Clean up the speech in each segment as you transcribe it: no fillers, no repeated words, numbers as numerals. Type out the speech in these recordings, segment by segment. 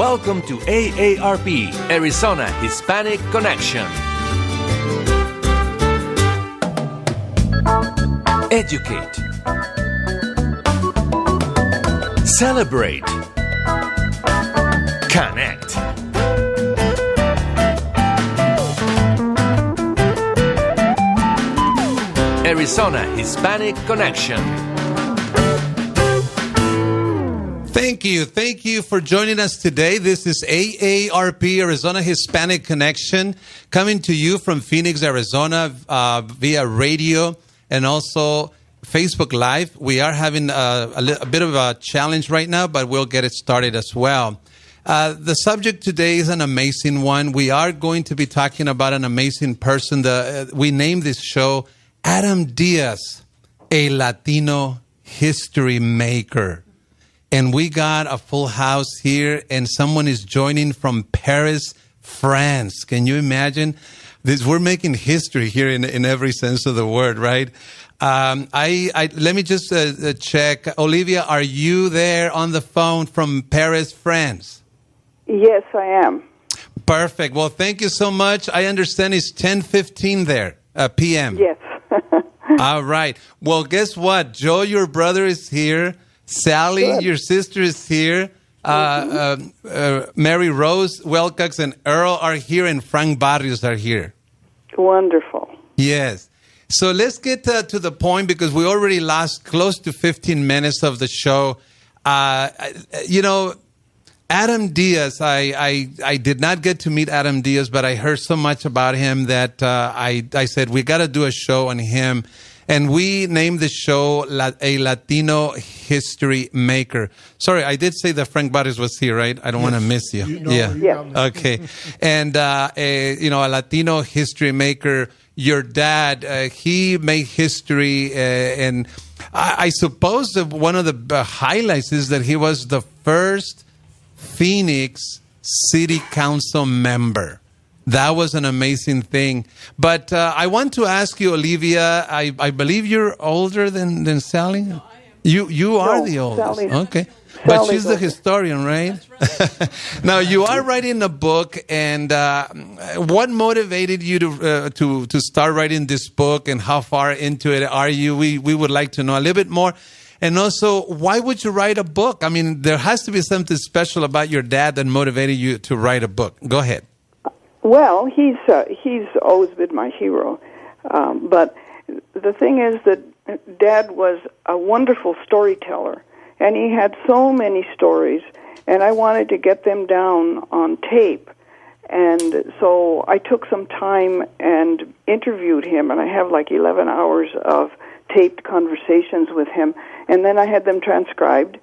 Welcome to AARP, Arizona Hispanic Connection. Educate. Celebrate. Connect. Arizona Hispanic Connection. Thank you for joining us today. This is AARP, Arizona Hispanic Connection, coming to you from Phoenix, Arizona, via radio and also Facebook Live. We are having a bit of a challenge right now, but we'll get it started as well. The subject today is an amazing one. We are going to be talking about an amazing person. We named this show Adam Diaz, a Latino Historymaker. And we got a full house here, and someone is joining from Paris, France. Can you imagine? We're making history here in every sense of the word, right? Let me just check. Olivia, are you there on the phone from Paris, France? Yes, I am. Perfect. Well, thank you so much. I understand it's 10:15 there, p.m. Yes. All right. Well, guess what? Joe, your brother, is here. Sally, good. Your sister, is here. Mary Rose Wilcox and Earl are here, and Frank Barrios are here. Wonderful. Yes. So let's get to the point, because we already lost close to 15 minutes of the show. Adam Diaz, I did not get to meet Adam Diaz, but I heard so much about him that I said, we got to do a show on him. And we named the show A Latino Historymaker. Sorry, I did say that Frank Barrios was here, right? I don't want to miss you. Yeah. Okay. And, a Latino Historymaker, your dad, he made history. And I suppose that one of the highlights is that he was the first Phoenix City Council member. That was an amazing thing. But I want to ask you, Olivia, I believe you're older than Sally? No, I am. You are the oldest. Sally. Okay. But she's the historian, right? That's right. Now, you are writing a book, and what motivated you to start writing this book, and how far into it are you? We would like to know a little bit more. And also, why would you write a book? I mean, there has to be something special about your dad that motivated you to write a book. Go ahead. Well, he's always been my hero. But the thing is that Dad was a wonderful storyteller, and he had so many stories, and I wanted to get them down on tape. And so I took some time and interviewed him, and I have like 11 hours of taped conversations with him, and then I had them transcribed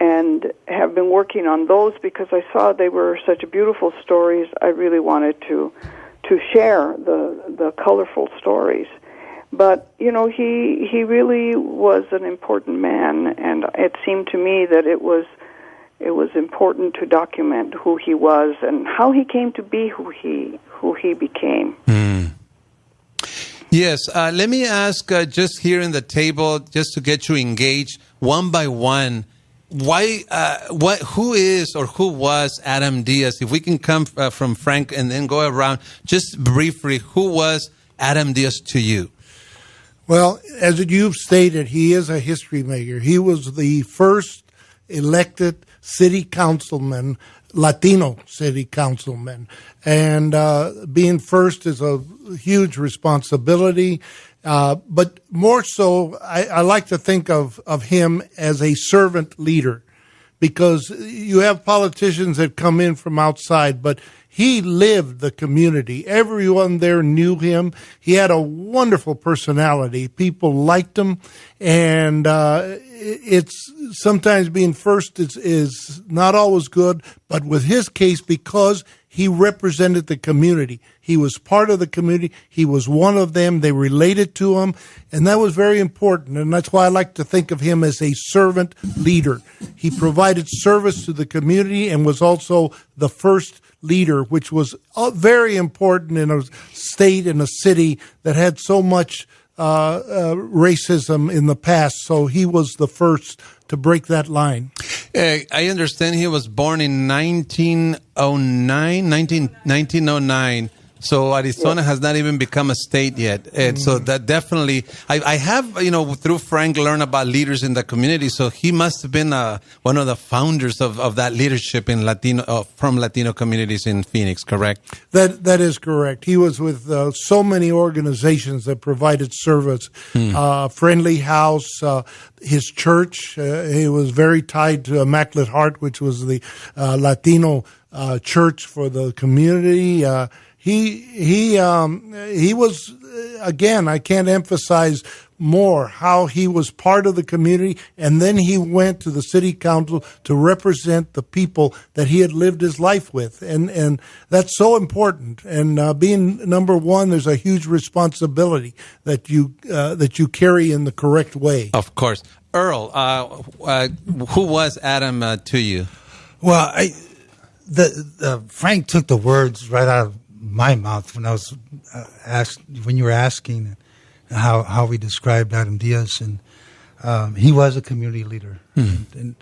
and have been working on those because I saw they were such beautiful stories. I really wanted to share the colorful stories. But, he really was an important man, and it seemed to me that it was important to document who he was and how he came to be who he became. Mm. Yes, let me ask just here in the table, just to get you engaged one by one. Who is or who was Adam Diaz? If we can come from Frank and then go around, just briefly, who was Adam Diaz to you? Well, as you've stated, he is a history maker. He was the first elected city councilman, Latino city councilman. And being first is a huge responsibility. But more so, I like to think of him as a servant leader, because you have politicians that come in from outside, but he lived the community. Everyone there knew him. He had a wonderful personality. People liked him, and it's sometimes being first is not always good, but with his case, because he represented the community. He was part of the community. He was one of them. They related to him, and that was very important. And that's why I like to think of him as a servant leader. He provided service to the community and was also the first leader, which was very important in a state, in a city that had so much racism in the past. So he was the first to break that line. I understand he was born in 1909. So Arizona has not even become a state yet. And so that definitely, I have, through Frank, learned about leaders in the community. So he must have been one of the founders of that leadership in from Latino communities in Phoenix, correct? That is correct. He was with so many organizations that provided service. Friendly House, his church, he was very tied to Immaculate Heart, which was the Latino church for the community. He was, again, I can't emphasize more how he was part of the community, and then he went to the city council to represent the people that he had lived his life with, and that's so important. And being number one, there's a huge responsibility that you carry in the correct way. Of course. Earl, who was Adam to you? Well, Frank took the words right out of my mouth when I was when you were asking how we described Adam Diaz, and he was a community leader, and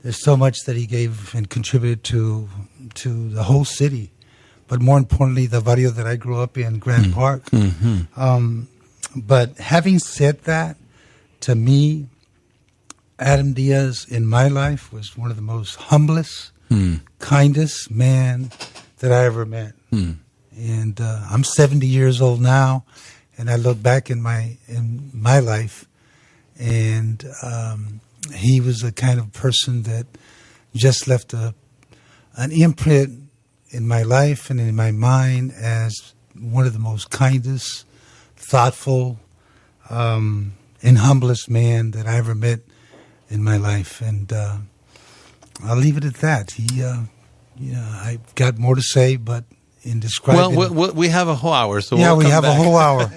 there's so much that he gave and contributed to the whole city, but more importantly, the barrio that I grew up in, Grand Park. But having said that, to me, Adam Diaz in my life was one of the most humblest, kindest man that I ever met. And I'm 70 years old now, and I look back in my life, and he was the kind of person that just left an imprint in my life and in my mind as one of the most kindest, thoughtful, and humblest man that I ever met in my life. And I'll leave it at that. I've got more to say, but in describing... Well, we have a whole hour, so yeah, we'll we come have back. a whole hour.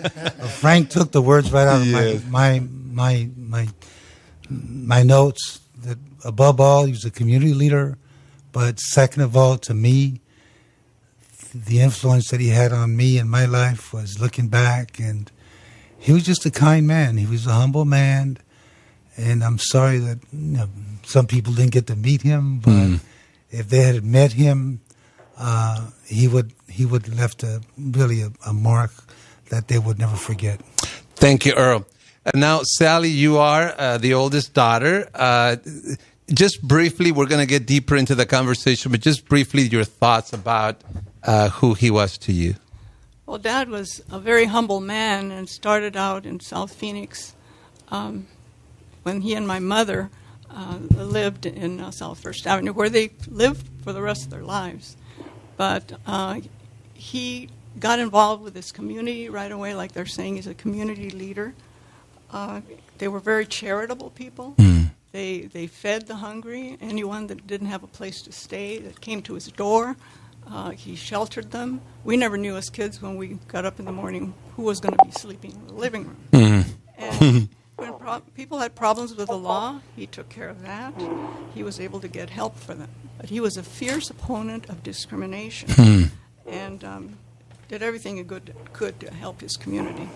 Frank took the words right out of my notes. That above all, he was a community leader, but second of all, to me, the influence that he had on me in my life was looking back, and he was just a kind man. He was a humble man, and I'm sorry that some people didn't get to meet him, but if they had met him, he would have left a mark that they would never forget. Thank you, Earl. Now, Sally, you are the oldest daughter. Just briefly, we're going to get deeper into the conversation, but just briefly, your thoughts about who he was to you. Well, Dad was a very humble man and started out in South Phoenix when he and my mother lived in South First Avenue, where they lived for the rest of their lives. But he got involved with this community right away, like they're saying, he's a community leader. They were very charitable people. They fed the hungry, anyone that didn't have a place to stay, that came to his door. He sheltered them. We never knew as kids when we got up in the morning who was going to be sleeping in the living room. And when people had problems with the law, he took care of that. He was able to get help for them. But he was a fierce opponent of discrimination and did everything he could to help his community.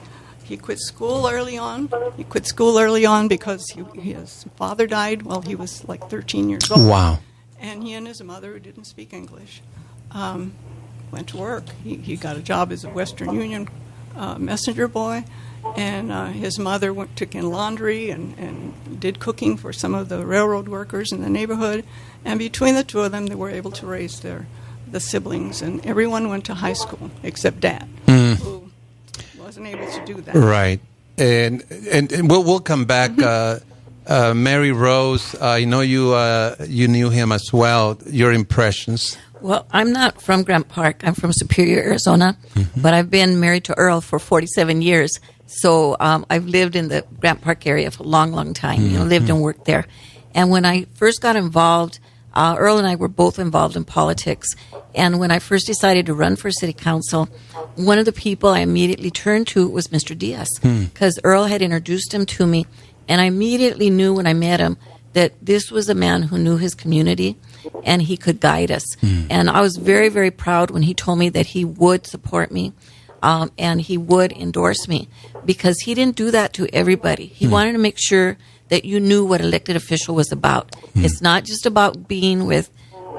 He quit school early on. Because his father died while he was like 13 years old. Wow. And he and his mother, who didn't speak English, went to work. He got a job as a Western Union messenger boy, and his mother took in laundry and did cooking for some of the railroad workers in the neighborhood. And between the two of them, they were able to raise the siblings, and everyone went to high school except Dad, who wasn't able to do that. Right, and we'll come back. Mary Rose, I know you knew him as well. Your impressions? Well, I'm not from Grant Park. I'm from Superior, Arizona, but I've been married to Earl for 47 years. So I've lived in the Grant Park area for a long, long time. Lived and worked there. And when I first got involved, Earl and I were both involved in politics. And when I first decided to run for city council, one of the people I immediately turned to was Mr. Diaz, because Earl had introduced him to me. And I immediately knew when I met him that this was a man who knew his community and he could guide us. And I was very, very proud when he told me that he would support me and he would endorse me, because he didn't do that to everybody. He wanted to make sure that you knew what elected official was about. It's not just about being with,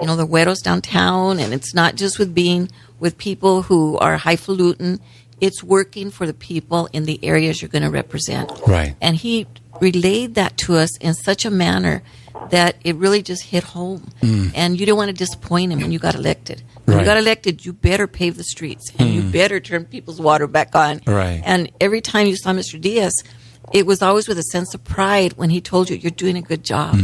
the güeros downtown, and it's not just with being with people who are highfalutin. It's working for the people in the areas you're going to represent. Right. And he relayed that to us in such a manner that it really just hit home. And you didn't want to disappoint him when you got elected. When you got elected, you better pave the streets, and you better turn people's water back on. Right. And every time you saw Mr. Diaz, it was always with a sense of pride when he told you, you're doing a good job.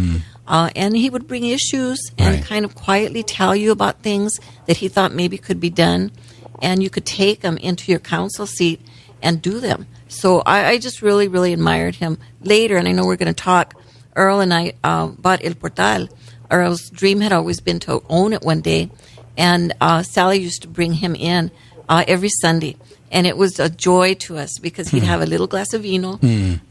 And he would bring issues and kind of quietly tell you about things that he thought maybe could be done. And you could take them into your council seat and do them. So I just really, really admired him. Later, and I know we're going to talk, Earl and I bought El Portal. Earl's dream had always been to own it one day. And Sally used to bring him in every Sunday. And it was a joy to us because he'd have a little glass of vino.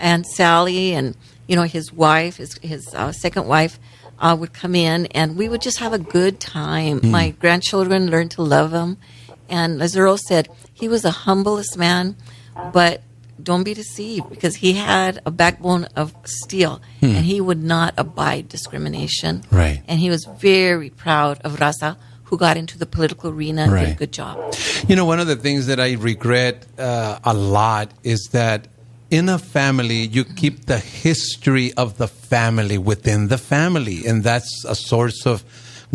And Sally and, his wife, his second wife, would come in. And we would just have a good time. My grandchildren learned to love him. And as Earl said, he was the humblest man. But don't be deceived, because he had a backbone of steel, and he would not abide discrimination. Right. And he was very proud of Raza, who got into the political arena and did a good job. One of the things that I regret a lot is that in a family, you keep the history of the family within the family, and that's a source of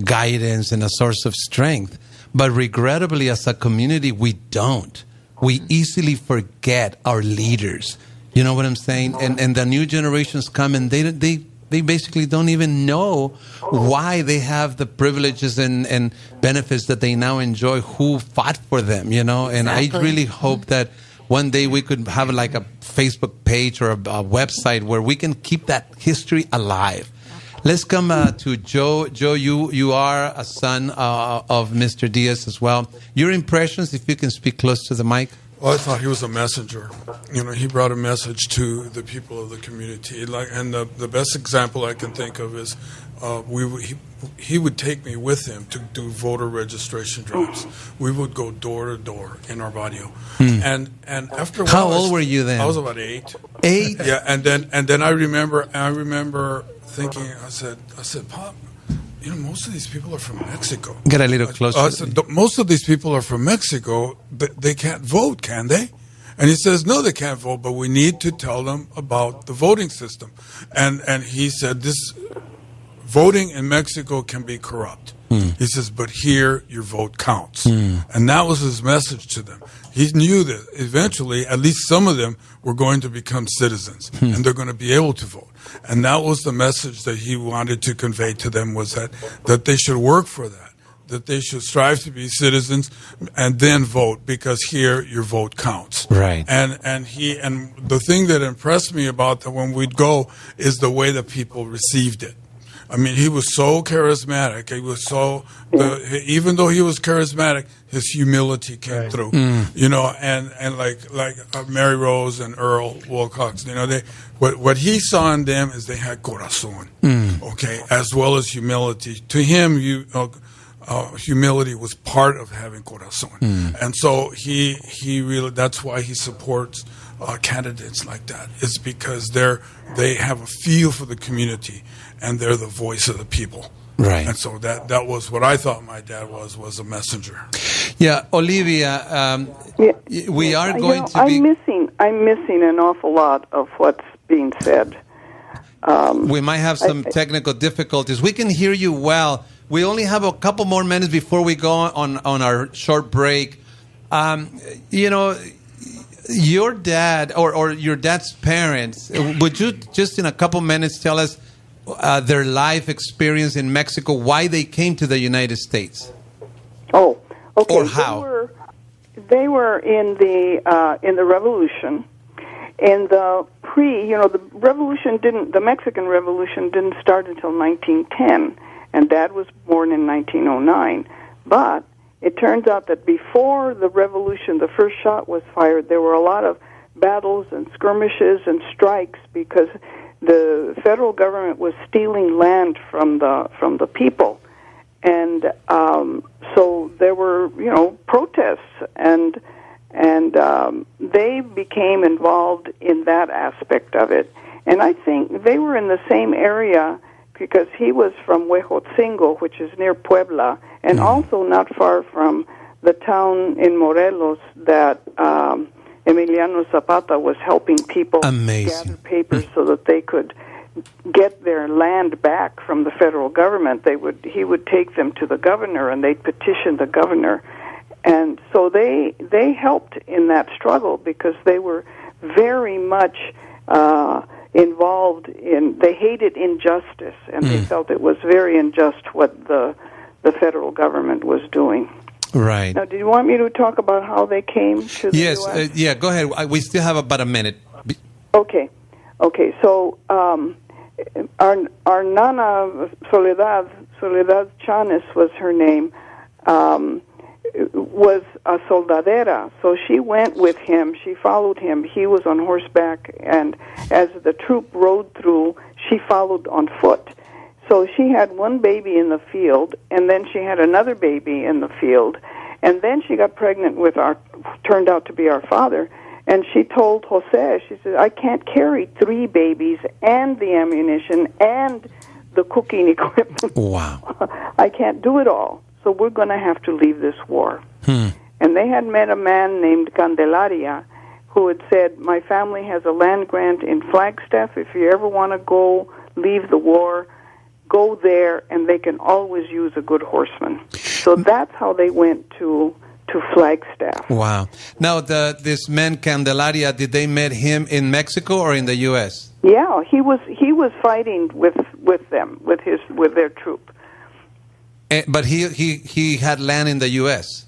guidance and a source of strength. But regrettably, as a community, we don't. We easily forget our leaders. You know what I'm saying? And the new generations come, and they basically don't even know why they have the privileges and benefits that they now enjoy, who fought for them, And Exactly. I really hope that one day we could have like a Facebook page or a website where we can keep that history alive. Let's come to Joe. Joe, you are a son of Mr. Diaz as well. Your impressions, if you can speak close to the mic. Well, I thought he was a messenger. He brought a message to the people of the community. And the best example I can think of is he would take me with him to do voter registration drives. We would go door to door in our barrio. And after a while, How old were you then? I was about 8. 8? Yeah, and then I remember thinking, I said, Pop, most of these people are from Mexico. Get a little closer. I said, most of these people are from Mexico, but they can't vote, can they? And he says, no, they can't vote, but we need to tell them about the voting system. And he said, this voting in Mexico can be corrupt. He says, but here your vote counts. And that was his message to them. He knew that eventually, at least some of them were going to become citizens, and they're going to be able to vote. And that was the message that he wanted to convey to them, was that they should work for that they should strive to be citizens and then vote, because here your vote counts. Right. And the thing that impressed me about that when we'd go is the way that people received it. I mean, he was so charismatic. He was even though he was charismatic, his humility came through. And like Mary Rose and Earl Wilcox, what he saw in them is they had corazón, okay, as well as humility. To him, humility was part of having corazón, and so he really, that's why he supports candidates like that. It's because they have a feel for the community, and they're the voice of the people. Right. And so that was what I thought my dad was a messenger. Yeah, Olivia, we are going to be... I'm missing an awful lot of what's being said. We might have some technical difficulties. We can hear you well. We only have a couple more minutes before we go on our short break. Your dad or your dad's parents, would you just in a couple minutes tell us their life experience in Mexico, why they came to the United States? Oh, okay. Or how? They were in the Revolution. In the the Mexican Revolution didn't start until 1910, and Dad was born in 1909. But it turns out that before the Revolution, the first shot was fired, there were a lot of battles and skirmishes and strikes because the federal government was stealing land from the people, and so there were protests, and they became involved in that aspect of it. And I think they were in the same area because he was from Huejotzingo, which is near Puebla, and also not far from the town in Morelos that Emiliano Zapata was helping people gather papers so that they could get their land back from the federal government. He would take them to the governor, and they'd petition the governor. And so they helped in that struggle because they were very much involved in, they hated injustice, and they felt it was very unjust what the federal government was doing. Right. Now, do you want me to talk about how they came to the U.S.? Yeah, go ahead. We still have about a minute. Okay. So our Nana Soledad Chanes was her name, was a soldadera. So she went with him. She followed him. He was on horseback, and as the troop rode through, she followed on foot. So she had one baby in the field, and then she had another baby in the field, and then she got pregnant with turned out to be our father, and she told Jose, she said, I can't carry 3 babies and the ammunition and the cooking equipment. Wow. I can't do it all, so we're going to have to leave this war. And they had met a man named Candelaria who had said, my family has a land grant in Flagstaff. If you ever want to go leave the war, go there, and they can always use a good horseman. So that's how they went to Flagstaff. Wow. Now, this man Candelaria, did they met him in Mexico or in the U.S.? Yeah, he was fighting with them, with their troop. But he had land in the U.S.?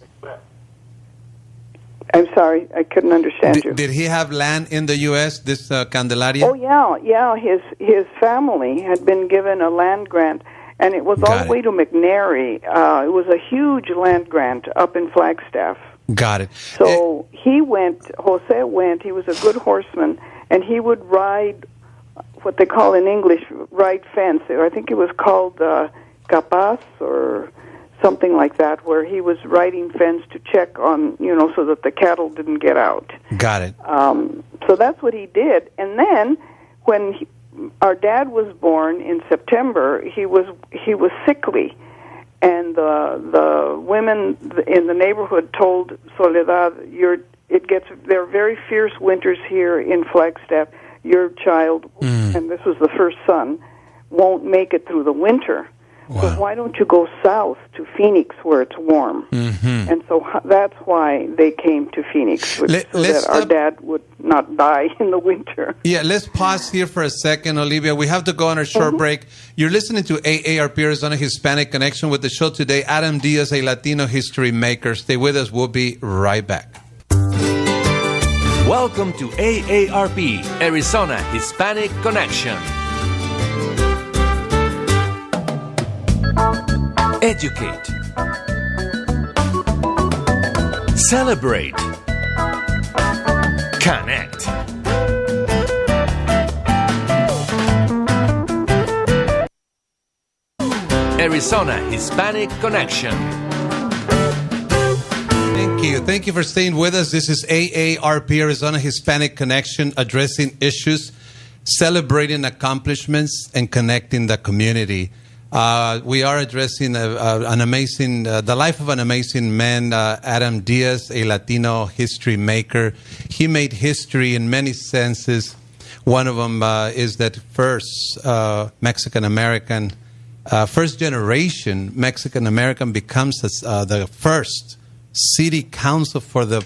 I'm sorry, I couldn't understand you. Did he have land in the U.S., this Candelaria? Oh, yeah. His family had been given a land grant, and it was all the way to McNary. It was a huge land grant up in Flagstaff. Got it. So Jose went, he was a good horseman, and he would ride what they call in English, ride fence. I think it was called capaz or something like that, where he was riding fence to check on, so that the cattle didn't get out. Got it. So that's what he did. And then when our dad was born in September, he was sickly, and the women in the neighborhood told Soledad, there are very fierce winters here in Flagstaff. Your child, and this was the first son, won't make it through the winter. Wow. So why don't you go south to Phoenix where it's warm? And so that's why they came to Phoenix, so that our dad would not die in the winter. Yeah, let's pause here for a second, Olivia. We have to go on a short break. You're listening to AARP Arizona Hispanic Connection with the show today, Adam Diaz, a Latino history maker. Stay with us. We'll be right back. Welcome to AARP Arizona Hispanic Connection. Educate. Celebrate. Connect. Arizona Hispanic Connection. Thank you for staying with us. This is AARP Arizona Hispanic Connection, addressing issues, celebrating accomplishments, and connecting the community. We are addressing the life of an amazing man, Adam Diaz, a Latino history maker. He made history in many senses. One of them is that first Mexican-American, first generation Mexican-American becomes the first city council for the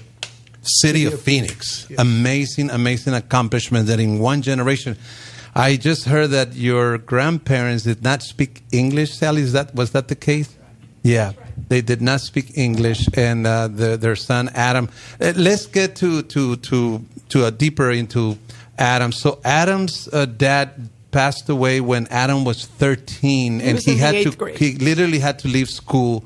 city of Phoenix. Yes. Amazing accomplishment that in one generation. I just heard that your grandparents did not speak English, Sally. Was that the case? Yeah, they did not speak English, and their son Adam. Let's get to deeper into Adam. So Adam's dad passed away when Adam was 13, and he literally had to leave school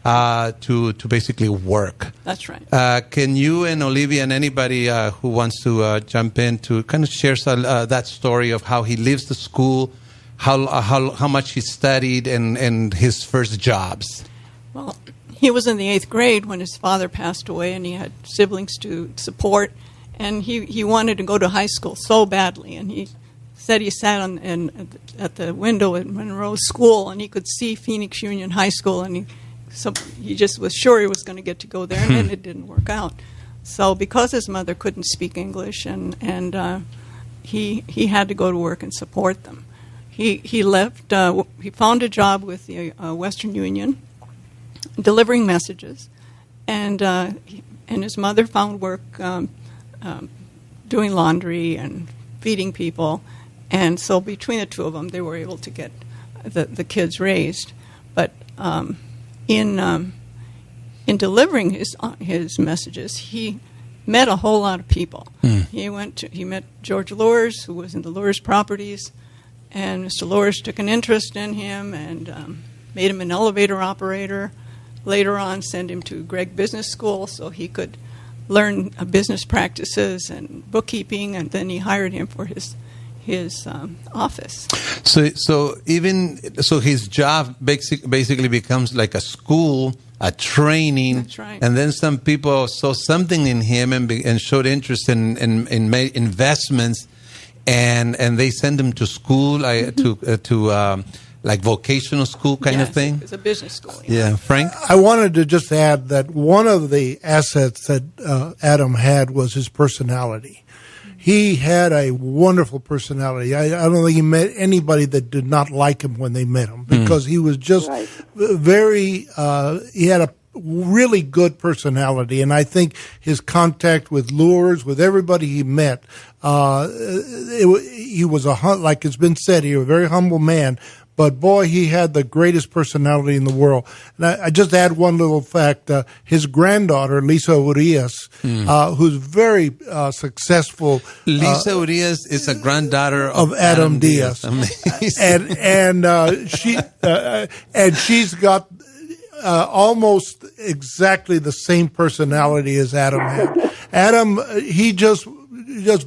to basically work. That's right. Can you and Olivia and anybody who wants to jump in to kind of share that story of how he leaves the school, how much he studied, and his first jobs? Well, he was in the 8th grade when his father passed away, and he had siblings to support, and he wanted to go to high school so badly, and he said he sat at the window at Monroe School, and he could see Phoenix Union High School, and he just was sure he was going to get to go there, and then it didn't work out. So because his mother couldn't speak English, and he had to go to work and support them. He left. He found a job with the Western Union, delivering messages, and his mother found work doing laundry and feeding people, and so between the two of them, they were able to get the kids raised. But in delivering his messages, he met a whole lot of people. He met George Lures, who was in the Lures Properties, and Mr. Lures took an interest in him and made him an elevator operator. Later on, sent him to Gregg Business School so he could learn business practices and bookkeeping, and then he hired him for his office. So his job basically becomes like a school, a training. That's right. And then some people saw something in him and showed interest in investments, and they send him to school, to like vocational school kind of thing. It's a business school. Yeah, Frank? I wanted to just add that one of the assets that Adam had was his personality. He had a wonderful personality. I don't think he met anybody that did not like him when they met him, because he was just very, he had a really good personality. And I think his contact with Lures, with everybody he met, he was like it's been said, he was a very humble man. But boy, he had the greatest personality in the world. And I just add one little fact. His granddaughter, Lisa Urias, who's very successful. Lisa Urias is a granddaughter of Adam Diaz. Amazing. And she's got almost exactly the same personality as Adam had. Adam, he just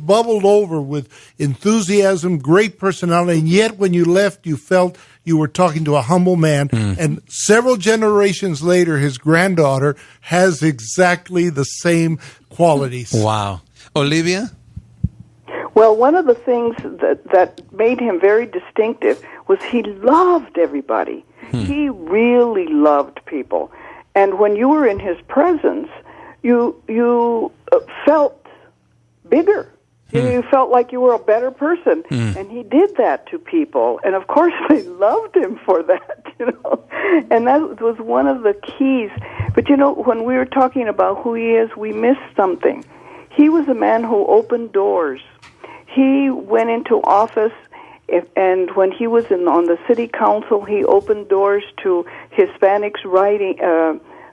bubbled over with enthusiasm, great personality, and yet when you left, you felt you were talking to a humble man. And several generations later, his granddaughter has exactly the same qualities. Wow. Olivia? Well, one of the things that made him very distinctive was he loved everybody. He really loved people. And when you were in his presence, you felt bigger. You felt like you were a better person, and he did that to people. And of course, they loved him for that, And that was one of the keys. But when we were talking about who he is, we missed something. He was a man who opened doors. He went into office, and when he was on the city council, he opened doors to Hispanics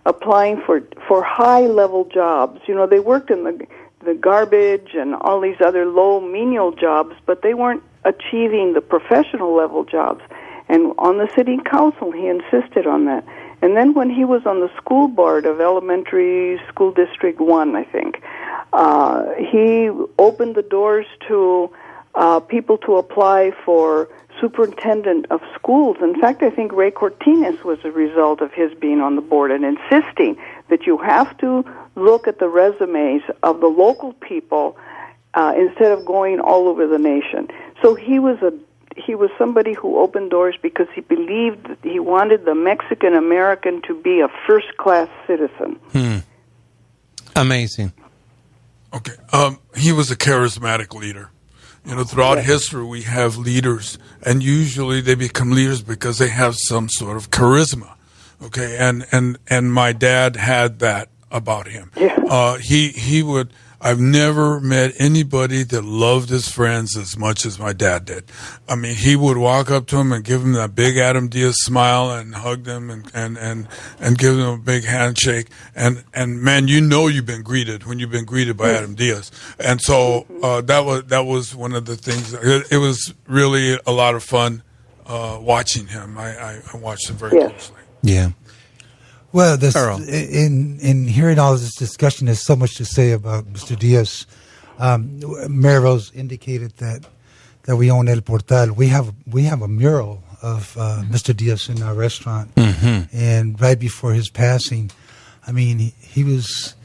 applying for high-level jobs. They worked in the garbage and all these other low menial jobs, but they weren't achieving the professional level jobs. And on the city council, he insisted on that. And then when he was on the school board of Elementary School District 1, I think, he opened the doors to people to apply for superintendent of schools. In fact, I think Ray Cortines was a result of his being on the board and insisting that you have to look at the resumes of the local people instead of going all over the nation. So he was somebody who opened doors because he believed that he wanted the Mexican American to be a first-class citizen. Amazing. Okay. He was a charismatic leader. Throughout history, we have leaders, and usually they become leaders because they have some sort of charisma. Okay, and my dad had that about him. Yeah. He would. I've never met anybody that loved his friends as much as my dad did. I mean, he would walk up to him and give him that big Adam Diaz smile and hug them and give them a big handshake. And man, you've been greeted when you've been greeted by Adam Diaz. And so that was one of the things. It was really a lot of fun watching him. I watched him very closely. Yeah. Well, in hearing all this discussion, there's so much to say about Mr. Diaz. Mary Rose indicated that we own El Portal. We have a mural of Mr. Diaz in our restaurant, and right before his passing, I mean, he was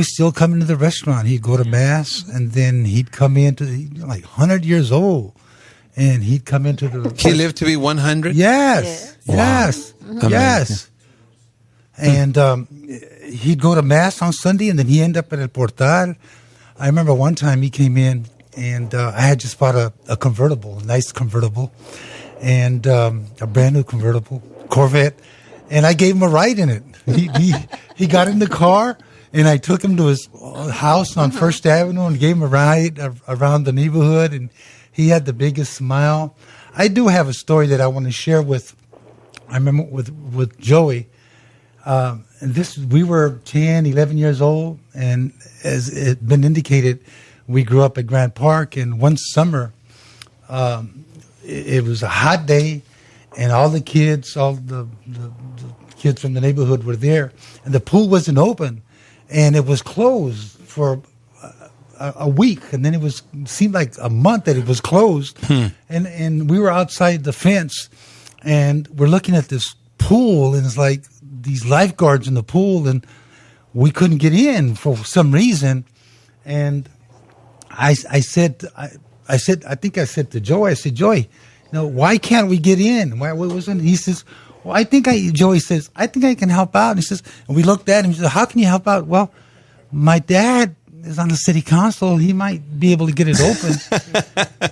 still coming to the restaurant. He'd go to mass, and then he'd come in like 100 years old. and he'd come into the. He lived to be 100? Yes, yes, yes. And he'd go to mass on Sunday, and then he'd end up at El Portal. I remember one time he came in, and I had just bought a convertible, a nice convertible, and a brand new convertible Corvette, and I gave him a ride in it. He got in the car, and I took him to his house on First Avenue and gave him a ride around the neighborhood, and he had the biggest smile. I do have a story that I want to share I remember with Joey. And we were 10, 11 years old, and as it had been indicated, we grew up at Grant Park, and one summer, it was a hot day, and all the kids from the neighborhood were there, and the pool wasn't open, and it was closed for a week, and then it seemed like a month that it was closed, and we were outside the fence, and we're looking at this pool, and it's like these lifeguards in the pool, and we couldn't get in for some reason, and I said to Joey, Joey, why can't we get in? Why wasn't? He says, well, Joey says, I think I can help out. And he says, and we looked at him. He said, how can you help out? Well, my dad is on the city council. He might be able to get it open.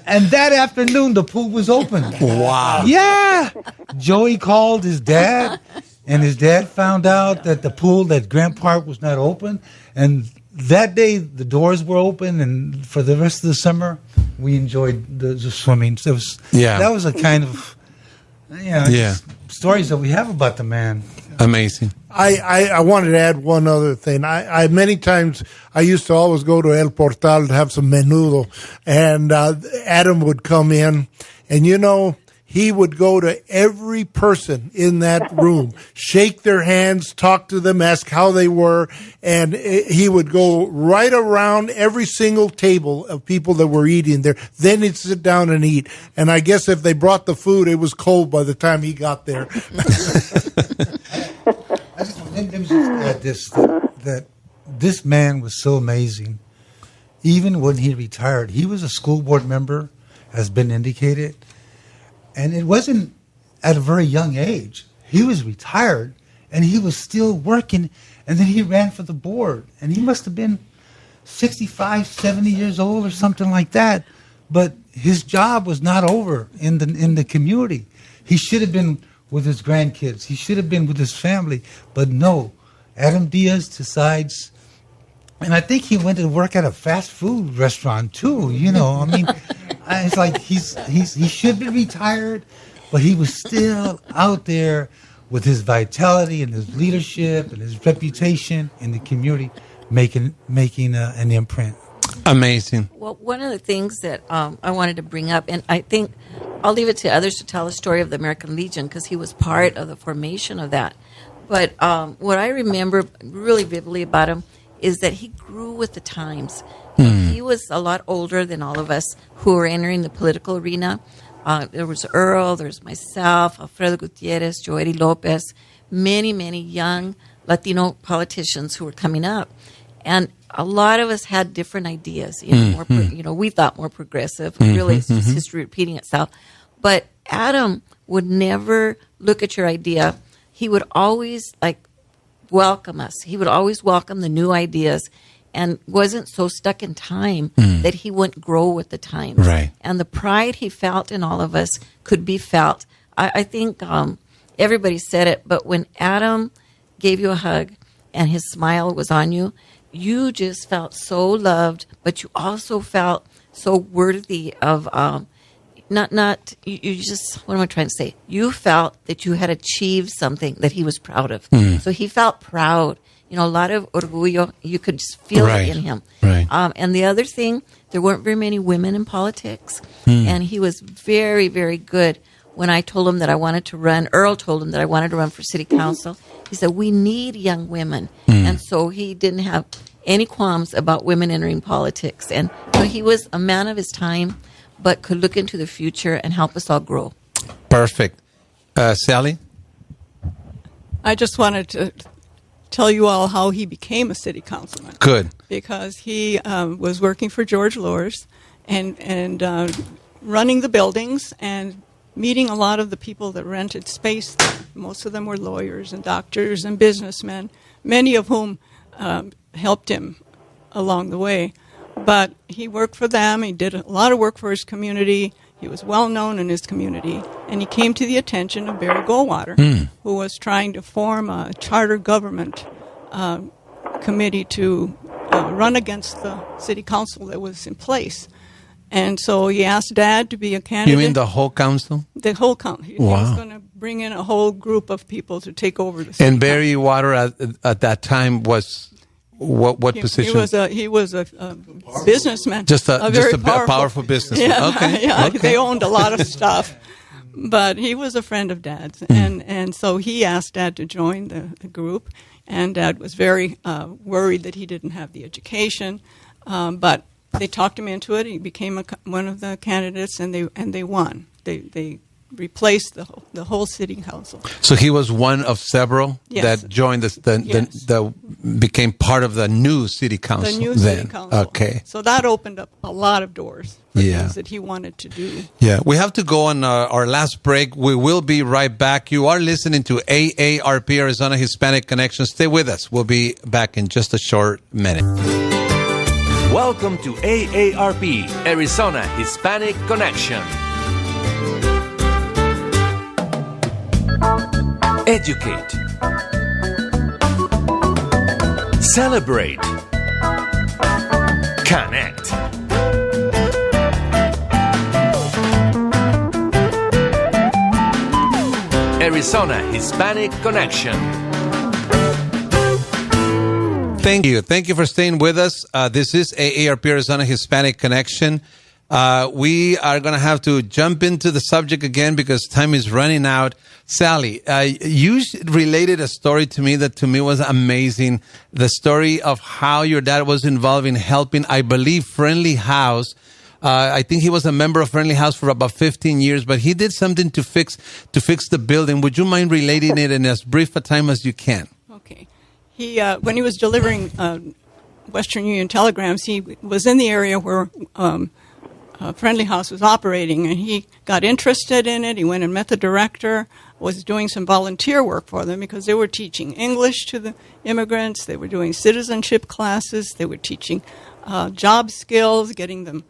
And that afternoon, the pool was open. Wow. Yeah. Joey called his dad, and his dad found out that the pool at Grant Park was not open. And that day, the doors were open, and for the rest of the summer, we enjoyed the swimming. So that was a kind of, stories that we have about the man. Amazing. I wanted to add one other thing. I many times I used to always go to El Portal to have some menudo, and Adam would come in, and he would go to every person in that room, shake their hands, talk to them, ask how they were, and he would go right around every single table of people that were eating there. Then he'd sit down and eat. And I guess if they brought the food, it was cold by the time he got there. Let me just add this, that this man was so amazing. Even when he retired, he was a school board member, has been indicated. And it wasn't at a very young age. He was retired, and he was still working, and then he ran for the board. And he must have been 65, 70 years old or something like that. But his job was not over in the community. He should have been with his grandkids. He should have been with his family. But no, Adam Diaz decides, and I think he went to work at a fast food restaurant too, I mean, it's like he should be retired, but he was still out there with his vitality and his leadership and his reputation in the community, making an imprint. Amazing. Well, one of the things that I wanted to bring up, and I think I'll leave it to others to tell the story of the American Legion because he was part of the formation of that. But what I remember really vividly about him is that he grew with the times. He was a lot older than all of us who were entering the political arena. There was Earl, there was myself, Alfredo Gutierrez, Joely Lopez, many, many young Latino politicians who were coming up. And a lot of us had different ideas. We thought more progressive. Really, it's just history repeating itself. But Adam would never look at your idea. He would always welcome us. He would always welcome the new ideas, and wasn't so stuck in time that he wouldn't grow with the times. Right. And the pride he felt in all of us could be felt. I think everybody said it, but when Adam gave you a hug and his smile was on you, you just felt so loved, but you also felt so worthy of you just, what am I trying to say? You felt that you had achieved something that he was proud of. So he felt proud. A lot of orgullo, you could just feel it in him. Right. And the other thing, there weren't very many women in politics. And he was very, very good. When I told him that I wanted to run, Earl told him that I wanted to run for city council. He said, we need young women. And so he didn't have any qualms about women entering politics. And so he was a man of his time, but could look into the future and help us all grow. Perfect. Sally? I just wanted to tell you all how he became a city councilman. Good. Because he was working for George Loers, and running the buildings and meeting a lot of the people that rented space there. Most of them were lawyers and doctors and businessmen, many of whom helped him along the way. But he worked for them. He did a lot of work for his community. He was well known in his community. And he came to the attention of Barry Goldwater, who was trying to form a charter government committee to run against the city council that was in place. And so he asked Dad to be a candidate. You mean the whole council? The whole council. He was going to bring in a whole group of people to take over the city. And Barry Water at that time was what position? He was a businessman. Just a very powerful businessman. Yeah, Okay. yeah, Okay. They owned a lot of stuff. But he was a friend of Dad's. And so he asked Dad to join the group. And Dad was very worried that he didn't have the education. But they talked him into it. He became one of the candidates, and they won. They replaced the whole city council. So he was one of several Yes. that joined the became part of the new city council. The new then. city council. Okay. So that opened up a lot of doors for Yeah. things that he wanted to do. Yeah, we have to go on our last break. We will be right back. You are listening to AARP, Arizona Hispanic Connection. Stay with us. We'll be back in just a short minute. Welcome to AARP, Arizona Hispanic Connection. Educate. Celebrate. Connect. Arizona Hispanic Connection. Thank you. Thank you for staying with us. This is AARP, Arizona Hispanic Connection. We are going to have to jump into the subject again because time is running out. Sally, you related a story to me that to me was amazing. The story of how your dad was involved in helping, I believe, Friendly House. I think he was a member of Friendly House for about 15 years, but he did something to fix the building. Would you mind relating it in as brief a time as you can? Okay. He when he was delivering Western Union telegrams, he was in the area where Friendly House was operating, and he got interested in it. He went and met the director, was doing some volunteer work for them because they were teaching English to the immigrants. They were doing citizenship classes. They were teaching job skills, getting them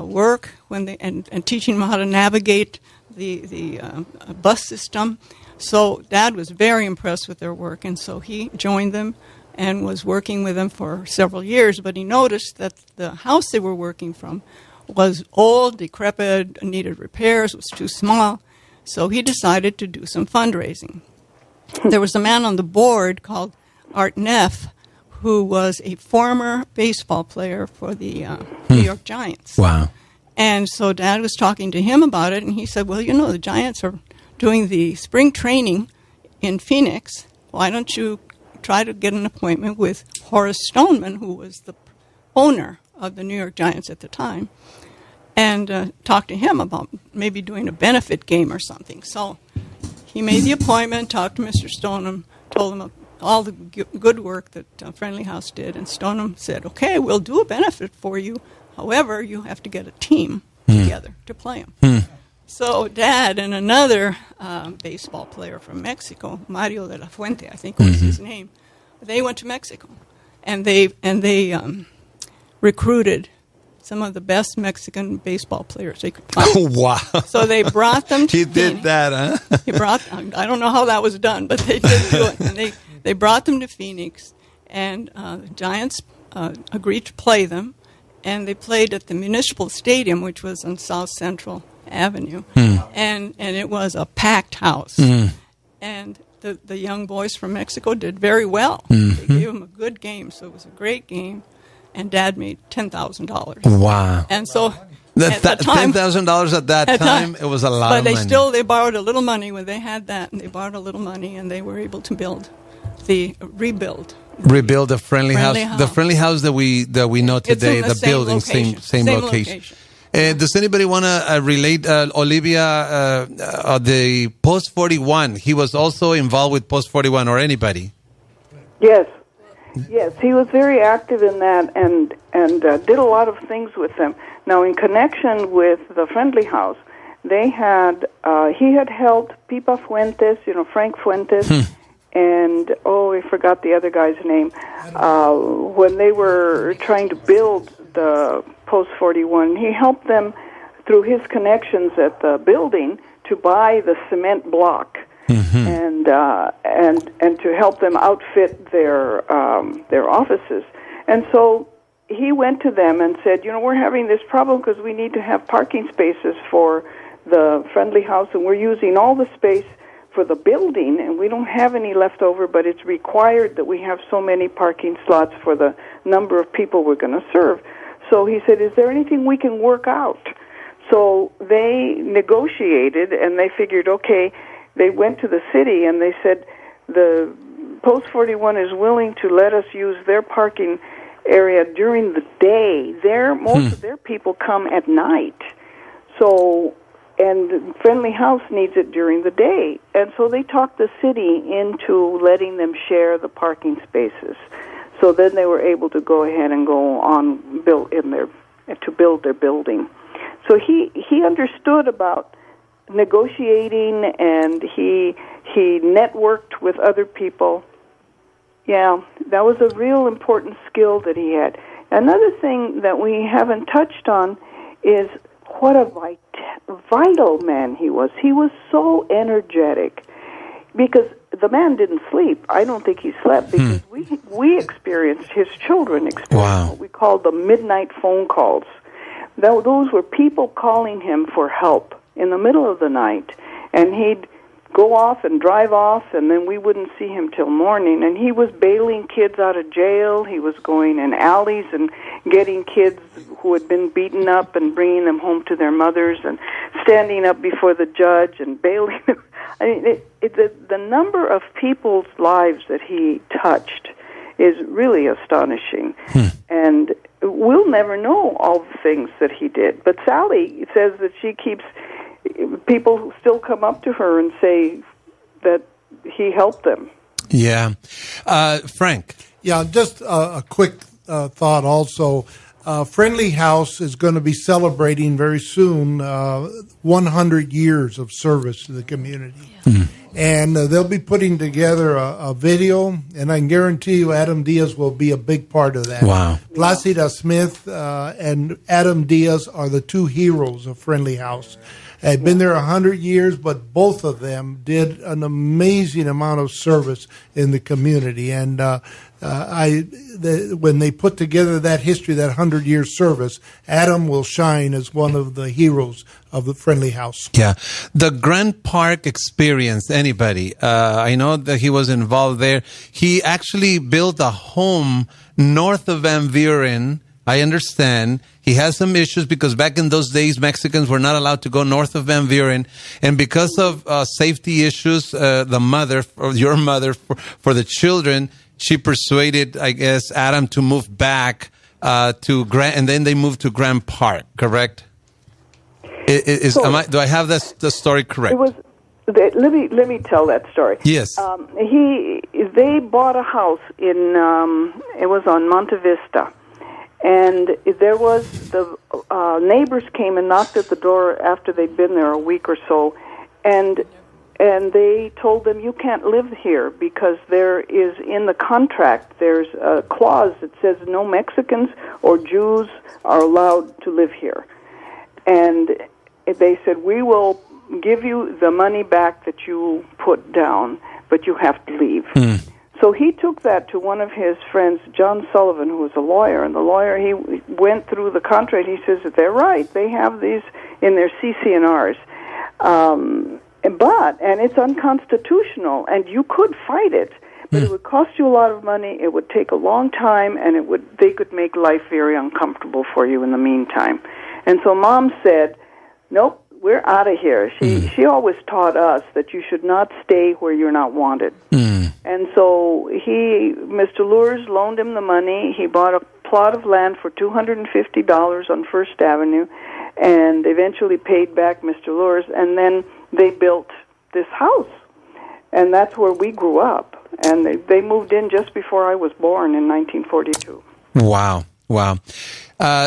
work and teaching them how to navigate the bus system. So Dad was very impressed with their work, and so he joined them and was working with them for several years. But he noticed that the house they were working from was old, decrepit, needed repairs, was too small. So he decided to do some fundraising. There was a man on the board called Art Neff, who was a former baseball player for the New York Giants. Wow. And so Dad was talking to him about it, and he said, well, the Giants are doing the spring training in Phoenix. Why don't you try to get an appointment with Horace Stoneman, who was the owner of the New York Giants at the time, and talk to him about maybe doing a benefit game or something. So he made the appointment, talked to Mr. Stoneham, told him all the good work that Friendly House did, and Stoneham said, okay, we'll do a benefit for you. However, you have to get a team together to play them. So Dad and another baseball player from Mexico, Mario de la Fuente, I think was his name, they went to Mexico, and they recruited some of the best Mexican baseball players they could find. Oh, wow. So they brought them to He did Phoenix. that, huh? I don't know how that was done, but they did do it. And they brought them to Phoenix, and the Giants agreed to play them, and they played at the Municipal Stadium, which was on South Central Avenue, and it was a packed house. And the young boys from Mexico did very well. They gave them a good game, so it was a great game. And Dad made $10,000. Wow. And so at the time, $10,000 at that time, it was a lot of money. But they borrowed a little money when they had that, and they borrowed a little money, and they were able to rebuild the Friendly House. House. The Friendly House that we know today, It's in the same building, location. same location. Does anybody want to relate, Olivia, the Post 41? He was also involved with Post 41, or anybody? Yes, he was very active in that, and did a lot of things with them. Now, in connection with the Friendly House, they had he had helped Pipa Fuentes, Frank Fuentes, and I forgot the other guy's name, when they were trying to build the Post 41. He helped them through his connections at the building to buy the cement block. And to help them outfit their offices. And so he went to them and said, we're having this problem because we need to have parking spaces for the Friendly House, and we're using all the space for the building, and we don't have any left over, but it's required that we have so many parking slots for the number of people we're going to serve. So he said, is there anything we can work out? So they negotiated, and they figured, okay, they went to the city, and they said, the Post 41 is willing to let us use their parking area during the day. Most of their people come at night. So, and the Friendly House needs it during the day. And so they talked the city into letting them share the parking spaces. So then they were able to go ahead and go on build their building. So he understood about negotiating, and he networked with other people. Yeah, that was a real important skill that he had. Another thing that we haven't touched on is what a vital man he was. He was so energetic because the man didn't sleep. I don't think he slept because we experienced, his children experienced what we called the midnight phone calls. Those were people calling him for help in the middle of the night, and he'd go off and drive off, and then we wouldn't see him till morning. And he was bailing kids out of jail. He was going in alleys and getting kids who had been beaten up and bringing them home to their mothers, and standing up before the judge and bailing them. I mean, the number of people's lives that he touched is really astonishing. And we'll never know all the things that he did. But Sally says that she keeps people still come up to her and say that he helped them. Yeah. Frank? Yeah, just a quick thought also. Friendly House is going to be celebrating very soon 100 years of service to the community. Yeah. And they'll be putting together a video, and I can guarantee you Adam Diaz will be a big part of that. Wow. Placida Smith and Adam Diaz are the two heroes of Friendly House. They've been there 100 years, but both of them did an amazing amount of service in the community. And when they put together that history, that 100-year service, Adam will shine as one of the heroes of the Friendly House. Yeah. The Grant Park experience, anybody? I know that he was involved there. He actually built a home north of Van Buren. I understand. He has some issues because back in those days, Mexicans were not allowed to go north of Van Buren. And because of safety issues, the mother, or your mother, for the children, she persuaded, I guess, Adam to move back to Grant, and then they moved to Grant Park, correct? Do I have the story correct? It was. Let me tell that story. Yes. They bought a house in it was on Monte Vista. And there was the neighbors came and knocked at the door after they'd been there a week or so, and they told them, you can't live here because there is in the contract there's a clause that says no Mexicans or Jews are allowed to live here. And they said, we will give you the money back that you put down, but you have to leave. So he took that to one of his friends, John Sullivan, who was a lawyer. And the lawyer, he went through the contract. He says that they're right. They have these in their CC&Rs. And it's unconstitutional, and you could fight it. But it would cost you a lot of money. It would take a long time, and they could make life very uncomfortable for you in the meantime. And so Mom said, nope, we're out of here. She always taught us that you should not stay where you're not wanted. And so Mr. Lures loaned him the money. He bought a plot of land for $250 on First Avenue and eventually paid back Mr. Lures. And then they built this house. And that's where we grew up. And they moved in just before I was born in 1942. Wow. Wow.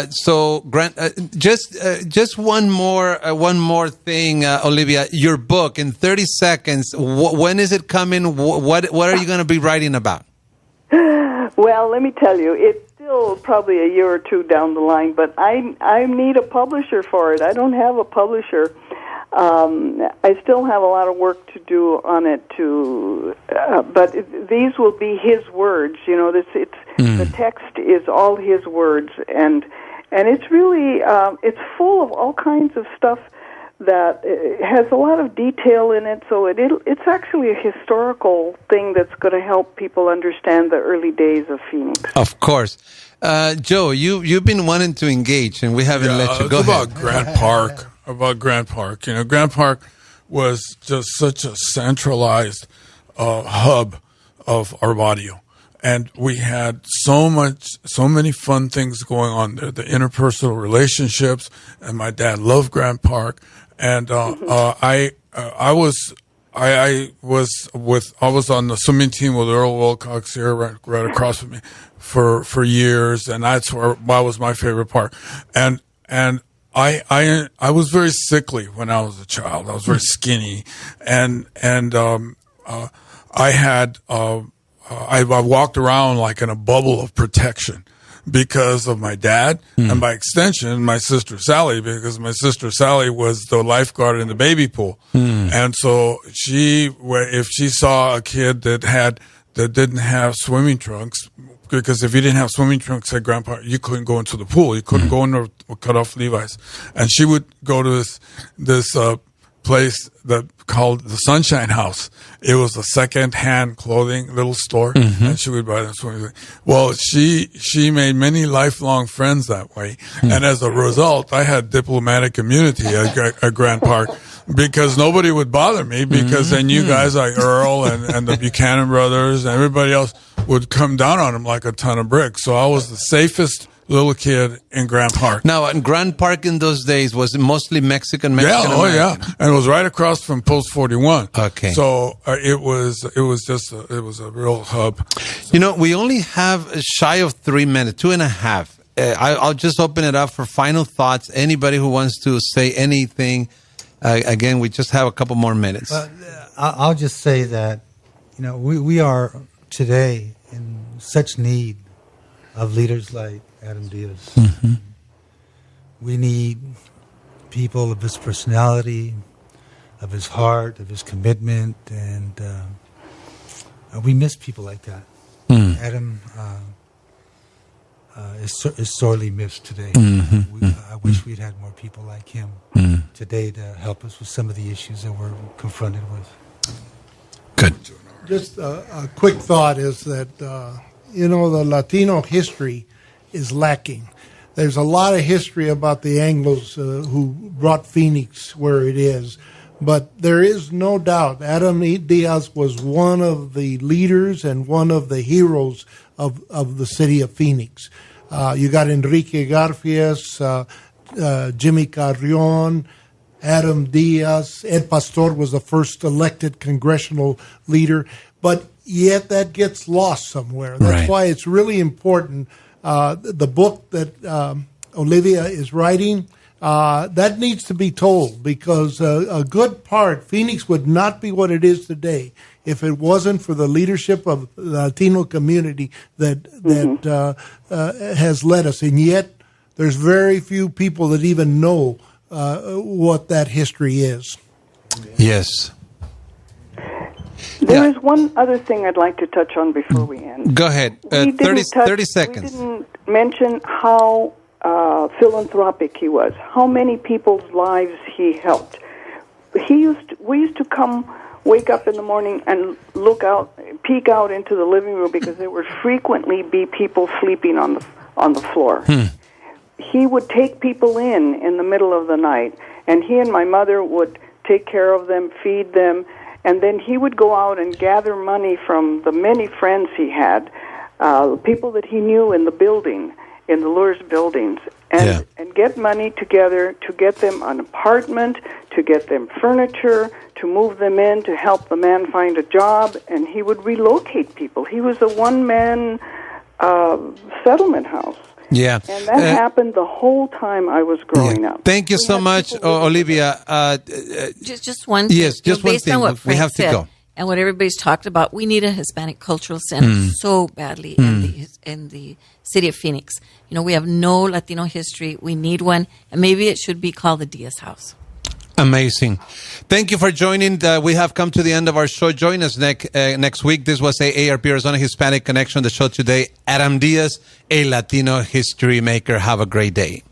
So, Grant, just one more thing, Olivia. Your book in 30 seconds. When is it coming? What are you going to be writing about? Well, let me tell you, it's still probably a year or two down the line, but I need a publisher for it. I don't have a publisher. I still have a lot of work to do on it but these will be his words. You know, the text is all his words, and it's really it's full of all kinds of stuff that has a lot of detail in it. So it's actually a historical thing that's going to help people understand the early days of Phoenix. Of course. Joe, you've been wanting to engage, and we haven't let you go. It's about Grant Park. About Grant Park. You know, Grant Park was just such a centralized hub of our audio. And we had so many fun things going on there, the interpersonal relationships, and my dad loved Grant Park. And I was on the swimming team with Earl Wilcox here, right across from me, for years, and that was my favorite park. And I was very sickly when I was a child. I was very skinny, and I walked around like in a bubble of protection because of my dad and by extension my sister Sally, because my sister Sally was the lifeguard in the baby pool. And so if she saw a kid that didn't have swimming trunks, because if you didn't have swimming trunks at Grandpa, you couldn't go into the pool. You couldn't go in or cut off Levi's. And she would go to this place called the Sunshine House. It was a second-hand clothing little store, and she would buy them swimming. Well, she made many lifelong friends that way, and as a result, I had diplomatic immunity at Grant Park because nobody would bother me because they knew guys like Earl and the Buchanan brothers and everybody else would come down on him like a ton of bricks. So I was the safest little kid in Grant Park. Now, in Grant Park in those days, was it mostly Mexican American? Yeah, and it was right across from Post 41. Okay. So it was a real hub. You know, we only have shy of 3 minutes, 2.5. I'll just open it up for final thoughts. Anybody who wants to say anything, again, we just have a couple more minutes. I'll just say that, you know, we are today in such need of leaders like Adam Diaz. We need people of his personality, of his heart, of his commitment, and we miss people like that. Adam is sorely missed today. I wish we'd had more people like him today to help us with some of the issues that we're confronted with. Good. Just a quick thought is that, the Latino history is lacking. There's a lot of history about the Anglos who brought Phoenix where it is, but there is no doubt Adam Diaz was one of the leaders and one of the heroes of the city of Phoenix. You got Enrique Garfias, Jimmy Carrion, Adam Diaz. Ed Pastor was the first elected congressional leader, but yet that gets lost somewhere. That's why it's really important. The book that Olivia is writing, that needs to be told, because a good part, Phoenix would not be what it is today if it wasn't for the leadership of the Latino community that has led us. And yet there's very few people that even know what that history is. Yes. There is one other thing I'd like to touch on before we end. Go ahead. 30 seconds. We didn't mention how philanthropic he was, how many people's lives he helped. We used to wake up in the morning and peek out into the living room because there would frequently be people sleeping on the floor. He would take people in the middle of the night, and he and my mother would take care of them, feed them, and then he would go out and gather money from the many friends he had, people that he knew in the building, in the Lures buildings, and get money together to get them an apartment, to get them furniture, to move them in, to help the man find a job, and he would relocate people. He was a one-man settlement house. Yeah. And that happened the whole time I was growing up. Thank you so much, Olivia. Just one thing. Yes, just one based thing. On what We Frank have to said, go. And what everybody's talked about, we need a Hispanic cultural center so badly in the city of Phoenix. You know, we have no Latino history. We need one, and maybe it should be called the Diaz House. Amazing. Thank you for joining. We have come to the end of our show. Join us next week. This was AARP Arizona Hispanic Connection. The show today, Adam Diaz, a Latino history maker. Have a great day.